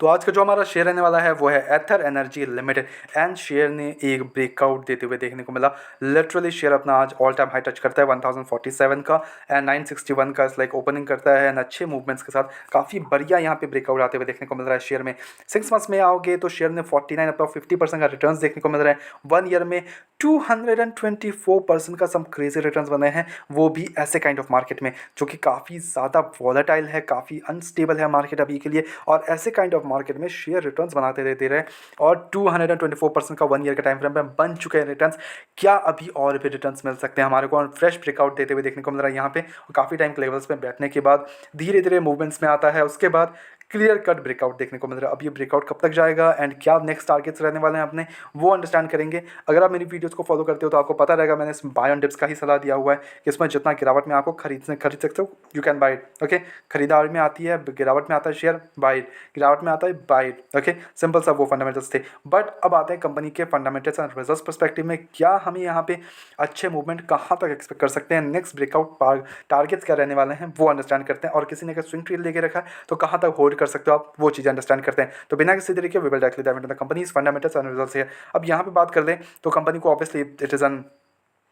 तो आज का जो हमारा शेयर रहने वाला है वो है एथर एनर्जी लिमिटेड एंड शेयर ने एक ब्रेकआउट देते हुए देखने को मिला। लिटरली शेयर अपना आज ऑल टाइम हाई टच करता है 1047 का एंड 961 का लाइक ओपनिंग करता है एंड अच्छे मूवमेंट्स के साथ काफ़ी बढ़िया यहाँ पे ब्रेकआउट आते हुए देखने को मिल रहा है शेयर में। 6 मंथ्स में आओगे तो शेयर ने 49 अपना 50% का रिटर्न देखने को मिल रहा है। 1 ईयर में 224% का सम क्रेजी रिटर्न्स बने हैं, वो भी ऐसे काइंड ऑफ मार्केट में जो कि काफ़ी ज़्यादा वॉलेटाइल है, काफ़ी अनस्टेबल है मार्केट अभी के लिए। और ऐसे काइंड ऑफ मार्केट में शेयर रिटर्न्स बनाते रहते रहे और 224% का 1 ईयर का टाइम फ्रेम में बन चुके हैं रिटर्न्स। क्या अभी और भी रिटर्न्स मिल सकते हैं हमारे को? और फ्रेश ब्रेकआउट देते हुए देखने को मिल रहा है यहाँ पे। काफ़ी टाइम के लेवल्स में बैठने के बाद धीरे धीरे मूवमेंट्स में आता है, उसके बाद क्लियर कट ब्रेकआउट देखने को मिल रहा है। अब ये ब्रेकआउट कब तक जाएगा एंड क्या नेक्स्ट टारगेट्स रहने वाले हैं अपने, वो अंडरस्टैंड करेंगे। अगर आप मेरी वीडियोस को फॉलो करते हो तो आपको पता रहेगा मैंने इस बाय ऑन डिप्स का ही सलाह दिया हुआ है कि इसमें जितना गिरावट में आपको खरीद सकते हो you can buy it. Okay, खरीदारी में आती है, गिरावट में आता है शेयर, बाय इट, गिरावट में आता है, बाय इट। ओके, सिंपल सा वो फंडामेंटल्स थे। बट अब आते हैं कंपनी के फंडामेंटल्स एंड रिजल्ट्स पर्सपेक्टिव में। क्या हमें यहाँ पे अच्छे मूवमेंट कहाँ तक एक्सपेक्ट कर सकते हैं, नेक्स्ट ब्रेकआउट टारगेट्स क्या रहने वाले हैं वो अंडरस्टैंड करते हैं। और किसी ने अगर स्विंग ट्रेड लेके रखा है तो कहाँ तक होल्ड कर सकते हो आप, वो चीज़ अंडरस्टैंड करते हैं। तो बिना किसी तरीके we will directly dive into the companies fundamentals and results है। अब यहाँ पे बात कर लें तो कंपनी को obviously it is an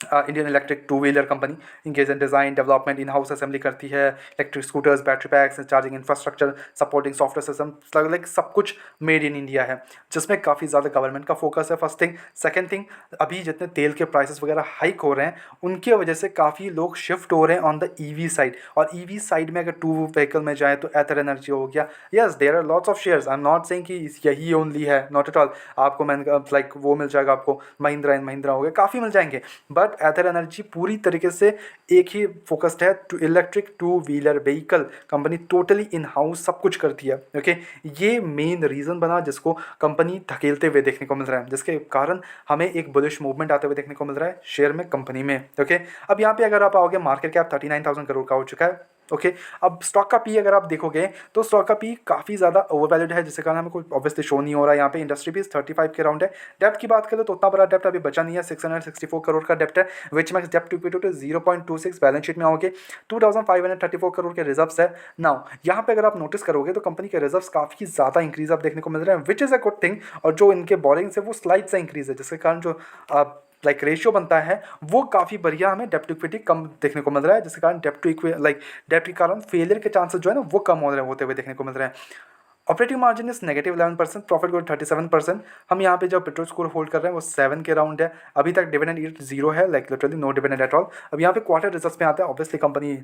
Indian electric two wheeler company, engage in design development, in house assembly करती है, electric scooters, battery PACS, charging infrastructure, supporting software system, like सब कुछ मेड इन इंडिया है, जिसमें काफ़ी ज़्यादा गवर्नमेंट का फोकस है। First thing. सेकंड थिंग, अभी जितने तेल के प्राइसेस वगैरह हाइक हो रहे हैं उनकी वजह से काफ़ी लोग शिफ्ट हो रहे हैं ऑन द ईवी साइड। और ईवी साइड में अगर टू व्हीकल में जाए तो एथर एनर्जी हो गया। Yes, there are lots of shares, I am not saying कि यही ओनली है, नॉट एट ऑल। आपको मैं लाइक वो मिल जाएगा, आपको महिंद्रा एंड महिंद्रा हो गया, काफ़ी मिल जाएंगे। बट एथर एनर्जी पूरी तरीके से एक ही फोकस्ड है to electric two wheeler vehicle company, totally in house सब कुछ करती है। ओके, ये मेन रीज़न बना जिसको कंपनी धकेलते हुए देखने को मिल रहा है, जिसके कारण हमें एक बुलिश मूवमेंट आते हुए देखने को मिल रहा है शेयर में, कंपनी में। ओके, अब यहाँ पे अगर आप आओगे मार्केट कैप 39,000 करोड़ का हो चुका है। ओके, अब स्टॉक का पी अगर आप देखोगे तो स्टॉक का पी काफ़ी ज़्यादा ओवरवैल्यूड है, जिसके कारण हमें कोई ऑब्वियसली शो नहीं हो रहा है। यहाँ पे इंडस्ट्री भी 35 के राउंड है। डेप्ट की बात करें तो उतना बड़ा डेप्ट अभी बचा नहीं है, 664 करोड़ का डेप्ट है, विच मैक्स डेप्ट to equity to 0.26। Balance sheet में आओगे 2534 करोड़ के रिजर्व्स है। नाउ यहाँ पे अगर आप नोटिस करोगे तो कंपनी के रिजर्व्स काफ़ी ज़्यादा इंक्रीज आप देखने को मिल रहे हैं, विच इज़ अ गुड थिंग। और जो इनके बोरिंग्स है वो स्लाइड से इंक्रीज है, जिसके कारण जो लाइक रेशियो बनता है वो काफ़ी बढ़िया हमें डेप्ट टू इक्विटी कम देखने को मिल रहा है, जिसके कारण डेप्ट के कारण फेलियर के चांसेस जो है ना वो कम हो रहे होते हुए देखने को मिल रहे हैं। Operating margin is -11%, profit growth 37%। हम यहाँ पे जो पेट्रोल स्कोर होल्ड कर रहे हैं वो 7 के राउंड है। अभी तक डिविडेंड यील्ड 0 है, like literally no dividend at all. अब यहाँ पे क्वार्टर रिजल्ट्स में आता है, ऑब्वियसली कंपनी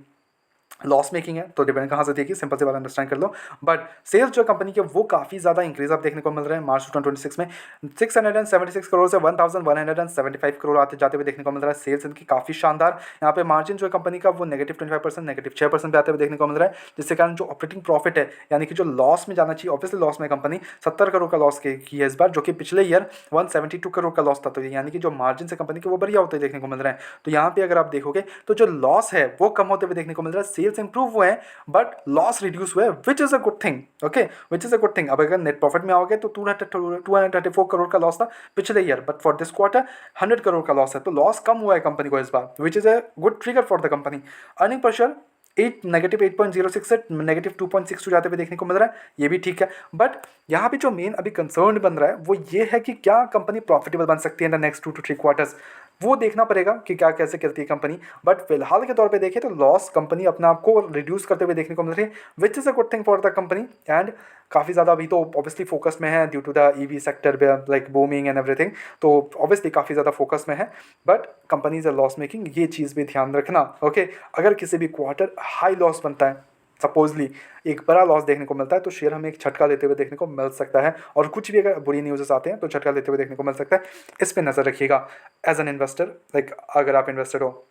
लॉस मेकिंग है तो डिविडेंड कहाँ से देगी, सिंपल सी बात अंडरस्टैंड कर लो। बट सेल्स जो कंपनी के वो काफ़ी ज़्यादा इंक्रीज आप देखने को मिल रहे हैं। मार्च 2026 में 676 करोड़ से 1175 करोड़ आते जाते हुए देखने को मिल रहा है। सेल्स इनकी काफ़ी शानदार। यहाँ पे मार्जिन जो है कंपनी का वो -25%, -6% पे आते हुए देखने को मिल रहा है, जिसके कारण जो ऑपरेटिंग प्रॉफिट है यानी कि जो लॉस में जाना चाहिए, ऑब्वियसली लॉस में कंपनी 70 करोड़ का लॉस की है इस बार, जो कि पिछले ईयर 172 करोड़ का लॉस था। तो यानी कि जो मार्जिन से कंपनी के वो बढ़िया होते देखने को मिल रहे हैं। तो यहाँ पे अगर आप देखोगे तो जो लॉस है वो कम होते हुए देखने को मिल रहा है, सेल्स इंप्रूव हुए हैं बट लॉस रिड्यूस हुआ है, विच is a good thing. Okay, which is a good thing. अब अगर नेट प्रॉफिट में आओगे तो 234 करोड़ का लॉस था पिछले year, but for this quarter 100 crore का लॉस है, तो लॉस कम हुआ है कंपनी को इस बार, which is a good trigger for the company. Earning per share -8.06 से -2.62 जाते हुए देखने को मिल रहा है, ये भी ठीक है। बट यहाँ पे जो मेन अभी कंसर्न बन रहा है वो ये है कि क्या कंपनी प्रॉफिटेबल बन सकती है in the next 2 to 3 quarters, वो देखना पड़ेगा कि क्या कैसे करती है कंपनी। बट फिलहाल के तौर पे देखें तो लॉस कंपनी अपने आप को रिड्यूस करते हुए देखने को मिल रही है, which is a good thing for the company. And काफ़ी ज़्यादा अभी तो ऑब्वियसली फोकस में है due to the EV sector like booming and everything, तो ऑब्वियसली काफ़ी ज़्यादा फोकस में है। But companies are loss making, ये चीज़ भी ध्यान रखना। ओके, अगर किसी भी क्वार्टर हाई लॉस बनता है, सपोजली एक बड़ा लॉस देखने को मिलता है, तो शेयर हमें एक झटका लेते हुए देखने को मिल सकता है। और कुछ भी अगर बुरी न्यूज़ आते हैं तो झटका लेते हुए देखने को मिल सकता है, इस पर नज़र रखिएगा एज एन इन्वेस्टर। लाइक अगर आप इन्वेस्टर हो,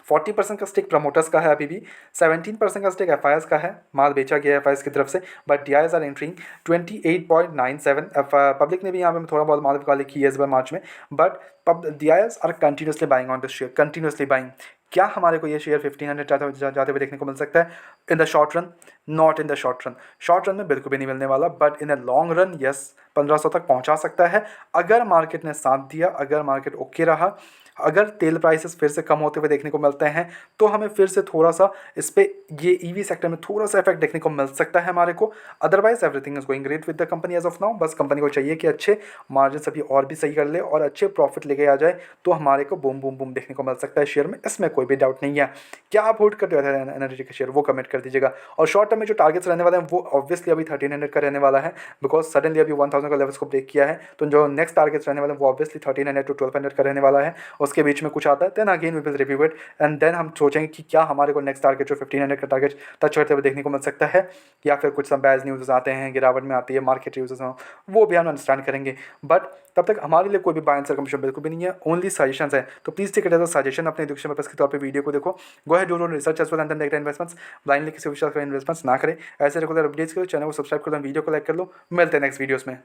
40% का स्टेक प्रमोटर्स का है अभी भी, 17% का स्टेक एफ का है, माल बेचा गया है एफ की तरफ से। But D R entering 28.97। Public ने भी यहाँ पे थोड़ा बहुत माल निकाली की है इस बार मार्च में, but D R continuously buying on this share, continuously buying. क्या हमारे को ये शेयर 1500 जाते हुए देखने को मिल सकता है in the short run? Not in the short run में बिल्कुल भी नहीं मिलने वाला, but in a long run yes 1500 तक पहुंचा सकता है अगर मार्केट ने साथ दिया, अगर मार्केट ओके रहा। अगर तेल प्राइसेस फिर से कम होते हुए देखने को मिलते हैं तो हमें फिर से थोड़ा सा इस पे ये ईवी सेक्टर में थोड़ा सा इफेक्ट देखने को मिल सकता है हमारे को। Otherwise everything is going great with the company as of now. बस कंपनी को चाहिए कि अच्छे मार्जिन अभी और भी सही कर ले और अच्छे प्रॉफिट लेके आ जाए, तो हमारे को बूम बूम बूम देखने को मिल सकता है शेयर में, इसमें कोई भी डाउट नहीं है। क्या आप होल्ड करते हो एनर्जी का शेयर, वो कमेंट कर दीजिएगा। और शॉर्ट टर्म में जो टारगेट्स रहने वाले हैं वो ऑब्वियसली अभी 1300 का रहने वाला है, बिकॉज सडनली अभी 1000 का लेवल्स को ब्रेक किया है, तो जो नेक्स्ट टारगेट्स रहने वाले हैं वो ऑब्वियसली 1300 टू 1200 का रहने वाला है। उसके बीच में कुछ आता है then again we will review it and then हम सोचेंगे कि क्या हमारे को नेक्स्ट टारगेट जो 1500 का टारगेट टच करते हुए देखने को मिल सकता है, या फिर कुछ सब बैड न्यूज़ आते हैं, गिरावट में आती है मार्केट न्यूज़, वो भी हम अंडरस्टैंड करेंगे। बट तब तक हमारे लिए कोई भी बाय एंड सेल का मिशन बिल्कुल भी नहीं है, ओनली सजेशंस है। तो please take it as a suggestion, अपने एजुकेशन पर्पस के तौर पे वीडियो को देखो। Go ahead do research as well and then make investments. Blindly किसी विश्वास का इन्वेस्टमेंट्स ना करें। ऐसे रेगुलर अपडेट्स के लिए चैनल को सब्सक्राइब कर लो, वीडियो को लाइक कर लो। मिलते हैं नेक्स्ट वीडियोस में।